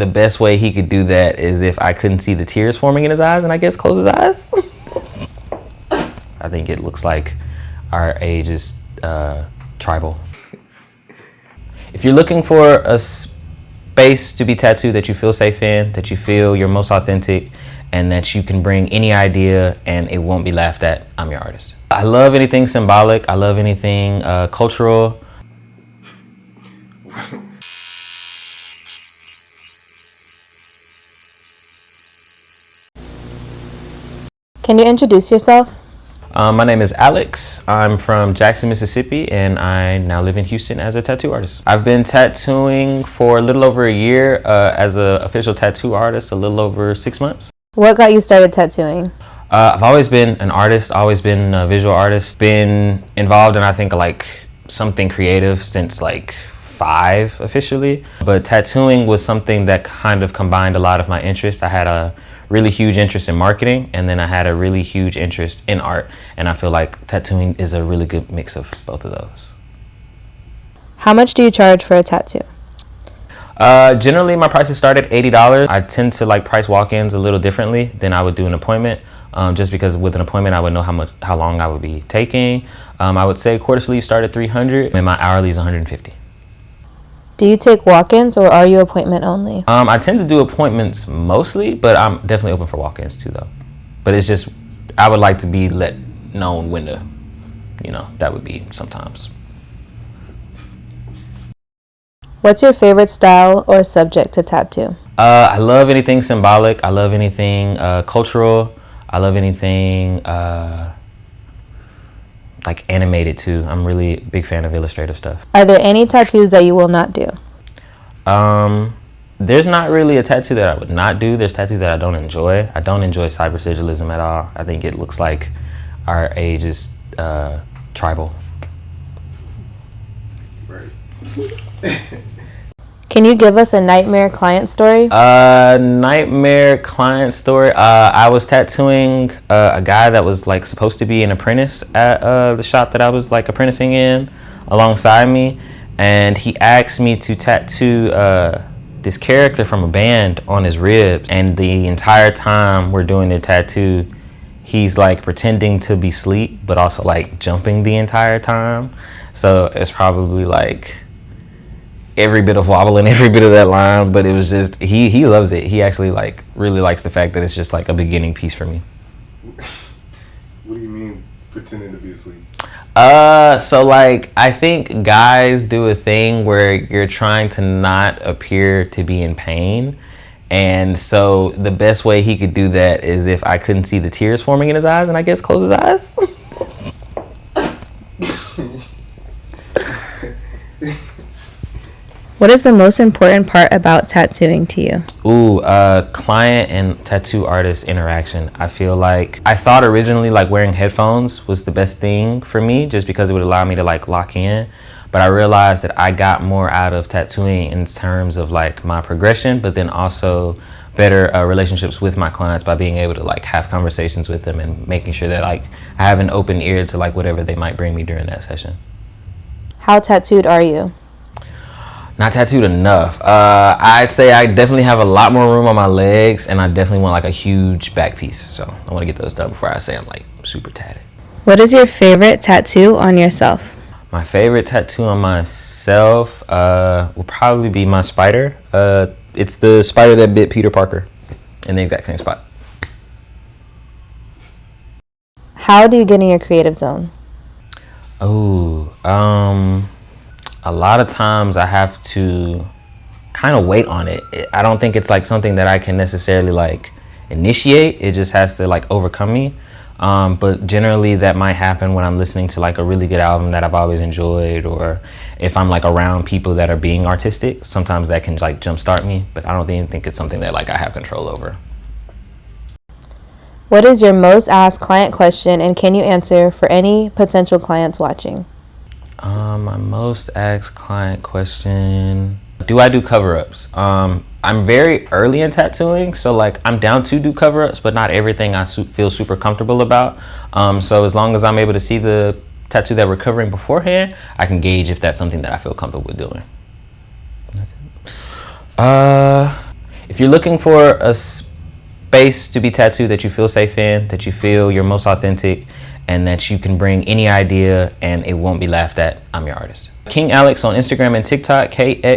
the best way he could do that is if I couldn't see the tears forming in his eyes and I guess close his eyes. I think it looks like our age is tribal. If you're looking for a space to be tattooed that you feel safe in, that you feel you're most authentic, and that you can bring any idea and it won't be laughed at, I'm your artist. I love anything symbolic. I love anything cultural. Can you introduce yourself? My name is Alex. I'm from Jackson, Mississippi, and I now live in Houston as a tattoo artist. I've been tattooing for a little over a year as an official tattoo artist, a little over 6 months. What got you started tattooing? I've always been an artist, always been a visual artist, been involved in I think like something creative since like 5 officially. But tattooing was something that kind of combined a lot of my interests. I had a really huge interest in marketing, and then I had a really huge interest in art, and I feel like tattooing is a really good mix of both of those. How much do you charge for a tattoo? Generally my prices start at $80. I tend to like price walk-ins a little differently than I would do an appointment, just because with an appointment I would know how long I would be taking. I would say quarter sleeves start at $300 and my hourly is $150. Do you take walk-ins or are you appointment only? I tend to do appointments mostly, but I'm definitely open for walk-ins too though. But it's just, I would like to be let known when to, that would be sometimes. What's your favorite style or subject to tattoo? I love anything symbolic. I love anything cultural. I love anything like animated too. I'm really a big fan of illustrative stuff. Are there any tattoos that you will not do? There's not really a tattoo that I would not do. There's tattoos that I don't enjoy. I don't enjoy cybersigilism at all. I think it looks like our age is tribal. Right. Can you give us a nightmare client story? Nightmare client story. I was tattooing a guy that was like supposed to be an apprentice at the shop that I was like apprenticing in alongside me, and he asked me to tattoo this character from a band on his ribs, and the entire time we're doing the tattoo he's like pretending to be asleep but also like jumping the entire time, so it's probably like every bit of wobbling, every bit of that line, but it was just, he loves it. He actually like really likes the fact that it's just like a beginning piece for me. What do you mean pretending to be asleep? So like I think guys do a thing where you're trying to not appear to be in pain, and so the best way he could do that is if I couldn't see the tears forming in his eyes and I guess close his eyes. What is the most important part about tattooing to you? Client and tattoo artist interaction. I feel like I thought originally like wearing headphones was the best thing for me just because it would allow me to like lock in, but I realized that I got more out of tattooing in terms of like my progression, but then also better relationships with my clients by being able to like have conversations with them and making sure that like I have an open ear to like whatever they might bring me during that session. How tattooed are you? Not tattooed enough. I'd say I definitely have a lot more room on my legs, and I definitely want like a huge back piece. So I want to get those done before I say I'm like super tatted. What is your favorite tattoo on yourself? My favorite tattoo on myself will probably be my spider. It's the spider that bit Peter Parker in the exact same spot. How do you get in your creative zone? A lot of times I have to kind of wait on it. I don't think it's like something that I can necessarily like initiate. It just has to like overcome me. But generally that might happen when I'm listening to like a really good album that I've always enjoyed, or if I'm like around people that are being artistic. Sometimes that can like jumpstart me, but I don't even think it's something that like I have control over. What is your most asked client question, and can you answer for any potential clients watching? My most asked client question, do I do cover-ups? I'm very early in tattooing, so like I'm down to do cover-ups, but not everything I feel super comfortable about. So as long as I'm able to see the tattoo that we're covering beforehand, I can gauge if that's something that I feel comfortable with doing. That's it. you're looking for a space to be tattooed that you feel safe in, that you feel you're most authentic, and that you can bring any idea and it won't be laughed at, I'm your artist. Kxngalex on Instagram and TikTok, Kxngalex.